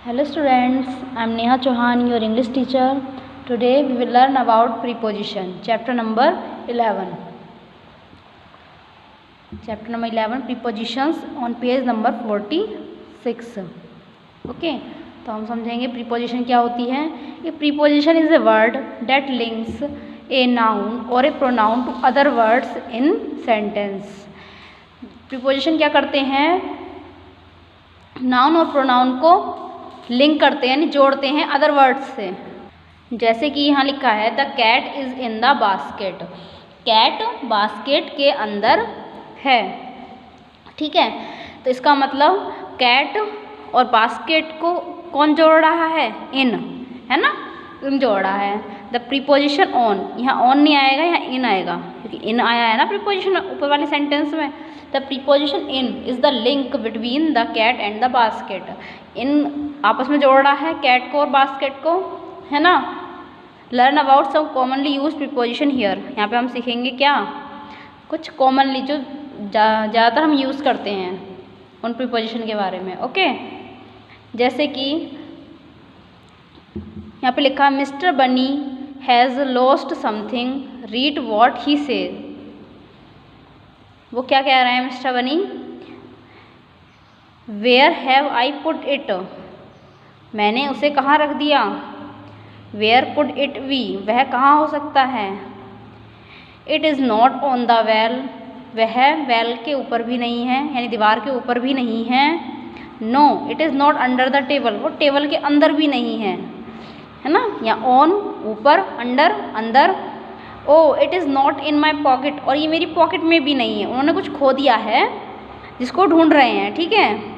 Hello students, I am Neha Chauhan, your English teacher. Today we will learn about preposition, chapter number 11. Chapter number 11, prepositions on page number 46. Okay, तो हम समझेंगे preposition क्या होती है. A preposition is a word that links a noun or a pronoun to other words in sentence. Preposition क्या करते हैं, noun और प्रोनाउन को लिंक करते हैं, यानी जोड़ते हैं अदर वर्ड्स से. जैसे कि यहाँ लिखा है the cat is in the basket. Cat basket के अंदर है. ठीक है, तो इसका मतलब कैट और बास्केट को कौन जोड़ रहा है, इन, है ना, इन जोड़ रहा है. द प्रीपोजिशन ऑन, यहाँ ऑन नहीं आएगा, यहाँ इन आएगा, क्योंकि इन आया है ना प्रीपोजिशन ऊपर वाले सेंटेंस में. The preposition in is the link between the cat and the basket. इन आपस में जोड़ रहा है कैट को और बास्केट को, है ना. Learn about some commonly use preposition here. यहाँ पे हम सीखेंगे क्या, कुछ कॉमनली जो ज़्यादातर हम यूज़ करते हैं उन प्रीपोजिशन के बारे में. ओके, जैसे कि यहाँ पे लिखा है मिस्टर बनी has lost something, read what he says. वो क्या कह रहे हैं mister bunny, where have I put it, मैंने उसे कहाँ रख दिया. वेयर कुड इट बी, वह कहाँ हो सकता है. It is not on the well, वह वेल के ऊपर भी नहीं है, यानी दीवार के ऊपर भी नहीं है. No it is not under the table, वो टेबल के अंदर भी नहीं है, है ना. या ऑन ऊपर, अंडर अंदर. Oh it is not in my pocket, और ये मेरी पॉकेट में भी नहीं है. उन्होंने कुछ खो दिया है जिसको ढूंढ रहे हैं. ठीक है,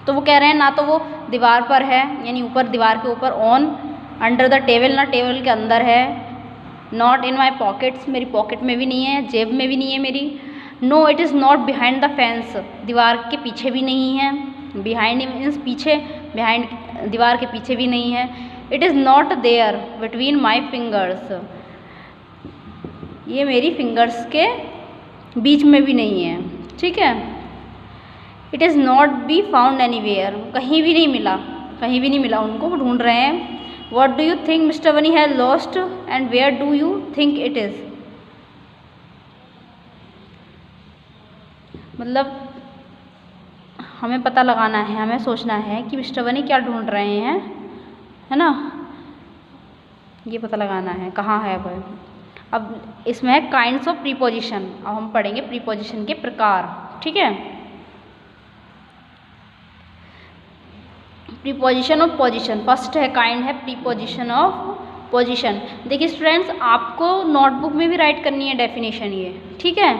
तो वो कह रहे हैं ना तो वो दीवार पर है, यानी ऊपर दीवार के ऊपर, ऑन, अंडर द टेबल, ना टेबल के अंदर है. नॉट इन माई पॉकेट्स, मेरी पॉकेट में भी नहीं है, जेब में भी नहीं है मेरी. No it is not behind the fence, दीवार के पीछे भी नहीं है. बिहाइंड मीन्स पीछे, बिहाइंड दीवार के पीछे भी नहीं है. It is not there between my fingers, ये मेरी फिंगर्स के बीच में भी नहीं है. ठीक है. It is not be found anywhere, कहीं भी नहीं मिला, कहीं भी नहीं मिला उनको, वो ढूंढ रहे हैं. What do you think mister बनी has lost and where do you think it is, मतलब हमें पता लगाना है, हमें सोचना है कि मिस्टर बनी क्या ढूंढ रहे हैं, है ना, ये पता लगाना है कहाँ है वह. अब इसमें है काइंड्स ऑफ प्रीपोजिशन. अब हम पढ़ेंगे प्रीपोजिशन के प्रकार. ठीक है, प्रीपोजिशन ऑफ पोजिशन. फर्स्ट है काइंड है प्रीपोजिशन ऑफ पोजिशन. देखिए स्टूडेंट्स, आपको नोटबुक में भी राइट करनी है डेफिनेशन ये. ठीक है,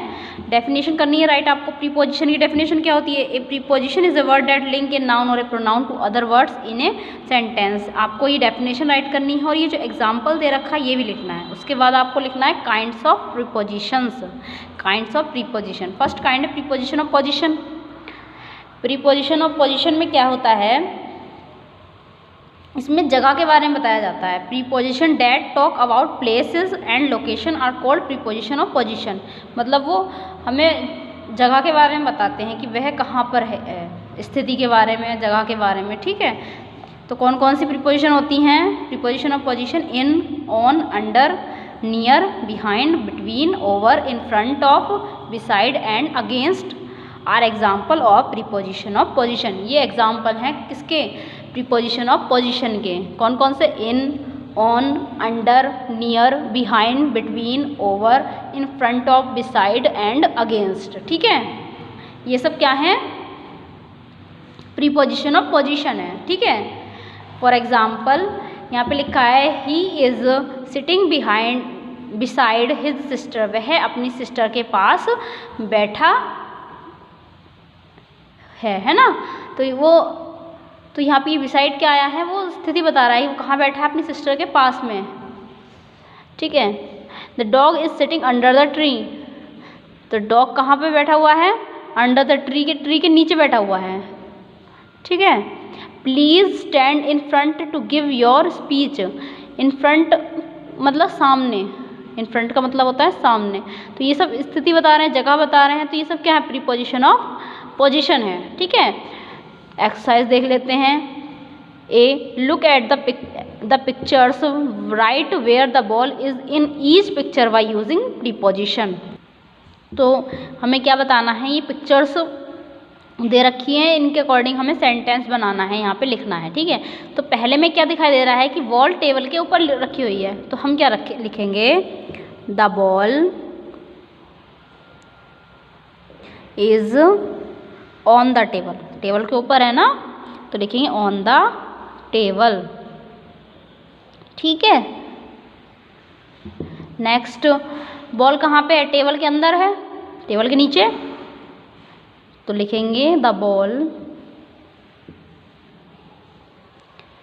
डेफिनेशन करनी है राइट आपको. प्रीपोजिशन की डेफिनेशन क्या होती है, a preposition is a word that link a noun और a pronoun to other words in a sentence. आपको ये डेफिनेशन राइट करनी है और ये जो एग्जाम्पल दे रखा है ये भी लिखना है. उसके बाद आपको लिखना है kinds of prepositions. Kinds of preposition. First kind है preposition of position. Preposition of position में क्या होता है, इसमें जगह के बारे में बताया जाता है. Preposition that talk about places and location are called preposition of position. मतलब वो हमें जगह के बारे में बताते हैं कि वह कहाँ पर है, स्थिति के बारे में, जगह के बारे में. ठीक है, तो कौन कौन सी प्रीपोजिशन होती हैं. Preposition of position in, on, under, near, behind, between, over, in front of, beside and against are example of preposition of position. ये एग्जाम्पल हैं किसके, प्रीपोजिशन ऑफ पोजिशन के. कौन कौन से, in, on, under, near, behind, between, over, in front of, beside and against. ठीक है, ये सब क्या है, प्रीपोजिशन ऑफ पोजिशन है. ठीक है, फॉर एग्जाम्पल यहाँ पे लिखा है he is sitting beside his sister, वह अपनी सिस्टर के पास बैठा है ना. तो वो, तो यहाँ पे बिसाइड क्या आया है, वो स्थिति बता रहा है वो कहाँ बैठा है, अपनी सिस्टर के पास में. ठीक है. The dog is sitting under the tree, तो डॉग कहाँ पे बैठा हुआ है, अंडर द ट्री के नीचे बैठा हुआ है. ठीक है. Please stand in front to give your speech. In front मतलब सामने, इन फ्रंट का मतलब होता है सामने. तो ये सब स्थिति बता रहे हैं, जगह बता रहे हैं, तो ये सब क्या है, प्रीपोजिशन ऑफ पोजिशन है. ठीक है. एक्सरसाइज देख लेते हैं। A, look at the pictures, write where the ball is in each picture by using preposition. तो हमें क्या बताना है, ये पिक्चर्स दे रखी हैं, इनके अकॉर्डिंग हमें सेंटेंस बनाना है, यहाँ पे लिखना है। ठीक है, तो पहले में क्या दिखाई दे रहा है कि बॉल टेबल के ऊपर रखी हुई है, तो हम क्या लिखेंगे, the ball is on the table, table के ऊपर है ना, तो लिखेंगे ऑन द टेबल। ठीक है, नेक्स्ट, बॉल कहाँ पे है, टेबल के अंदर है, टेबल के नीचे, तो लिखेंगे the ball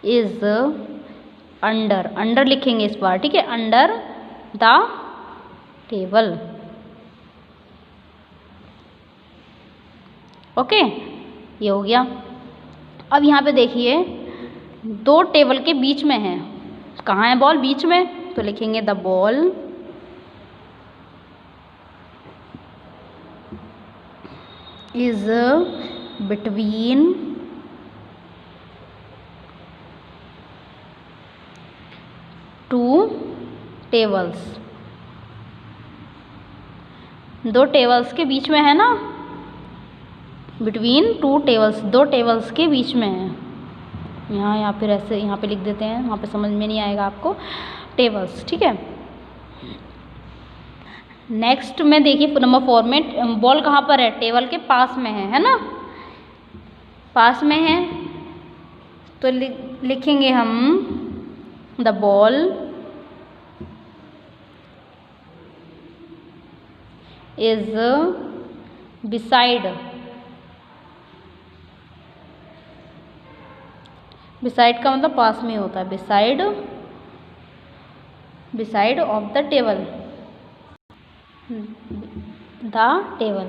is under, under लिखेंगे इस बार। ठीक है, अंडर द टेबल। ओके, ये हो गया। अब यहाँ पे देखिए, दो टेबल के बीच में है, कहाँ है बॉल, बीच में, तो लिखेंगे the ball is between two tables, दो टेबल्स के बीच में है ना, बिटवीन टू टेबल्स, दो टेबल्स के बीच में है। यहाँ या फिर ऐसे यहाँ पे लिख देते हैं, वहाँ पे समझ में नहीं आएगा आपको, टेबल्स। ठीक है, नेक्स्ट में देखिए नंबर 4 में, बॉल कहाँ पर है, टेबल के पास में है ना, पास में है, तो लिखेंगे हम the ball is beside, beside का मतलब पास में होता है, beside, beside of the table, the table.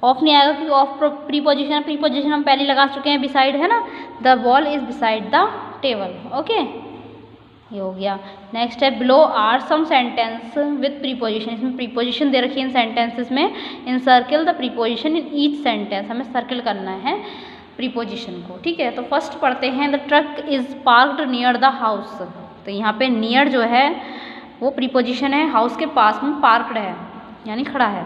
Of नहीं आएगा क्योंकि ऑफ प्रीपोजिशन, प्रीपोजिशन हम पहले लगा चुके हैं, बिसाइड है ना, the ball is beside the table. Okay, ये हो गया। नेक्स्ट है, below are some sentence with preposition, इसमें प्रीपोजिशन दे रखी है इन सेंटेंसेस में, in circle the preposition in each sentence, हमें सर्किल करना है प्रीपोजिशन को। ठीक है, तो फर्स्ट पढ़ते हैं, the truck is parked near the house, तो यहाँ पे नियर जो है वो प्रीपोजिशन है, हाउस के पास में पार्क्ड है यानी खड़ा है।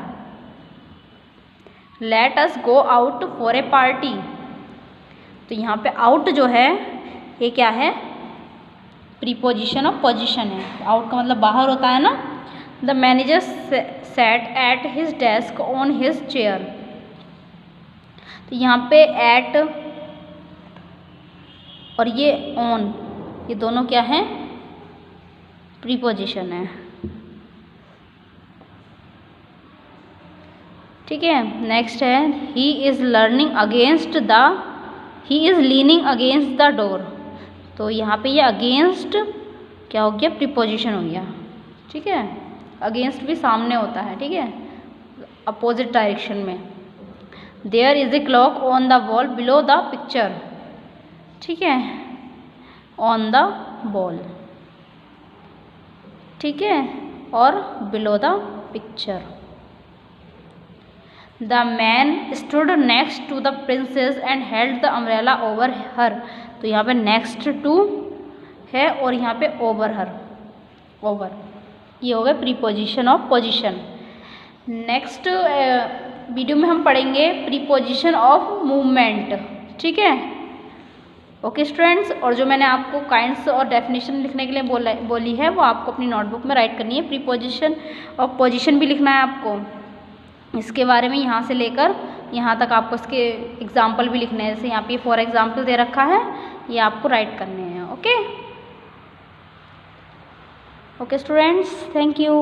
Let us go out for a party, तो यहाँ पे आउट जो है ये क्या है, प्रीपोजिशन ऑफ पोजिशन है, आउट का मतलब बाहर होता है ना। The manager sat at his desk on his chair, तो यहाँ पे एट और ये ऑन, ये दोनों क्या हैं, प्रीपोजिशन है। ठीक है, नेक्स्ट है, he is learning against the, he is leaning against the door, तो यहाँ पे ये अगेंस्ट क्या हो गया, प्रीपोजिशन हो गया। ठीक है, अगेंस्ट भी सामने होता है, ठीक है, अपोजिट डायरेक्शन में। There is a clock on the wall below the picture, ठीक है, ऑन द बॉल, ठीक है, और below the picture. The man stood next to the princess and held the umbrella over her, तो यहाँ पे next to है और यहाँ पे ओवर हर, ओवर, ये हो गया preposition of position. Next video में हम पढ़ेंगे प्रीपोजिशन ऑफ मूवमेंट। ठीक है, ओके स्टूडेंट्स, और जो मैंने आपको काइंड्स और डेफिनेशन लिखने के लिए बोली है वो आपको अपनी नोटबुक में राइट करनी है। प्रीपोजिशन ऑफ पोजिशन भी लिखना है आपको, इसके बारे में यहाँ से लेकर यहाँ तक आपको इसके एग्जाम्पल भी लिखने हैं। जैसे यहाँ पे फॉर एग्जाम्पल दे रखा है, ये आपको राइट करने हैं। Okay, okay students, thank you.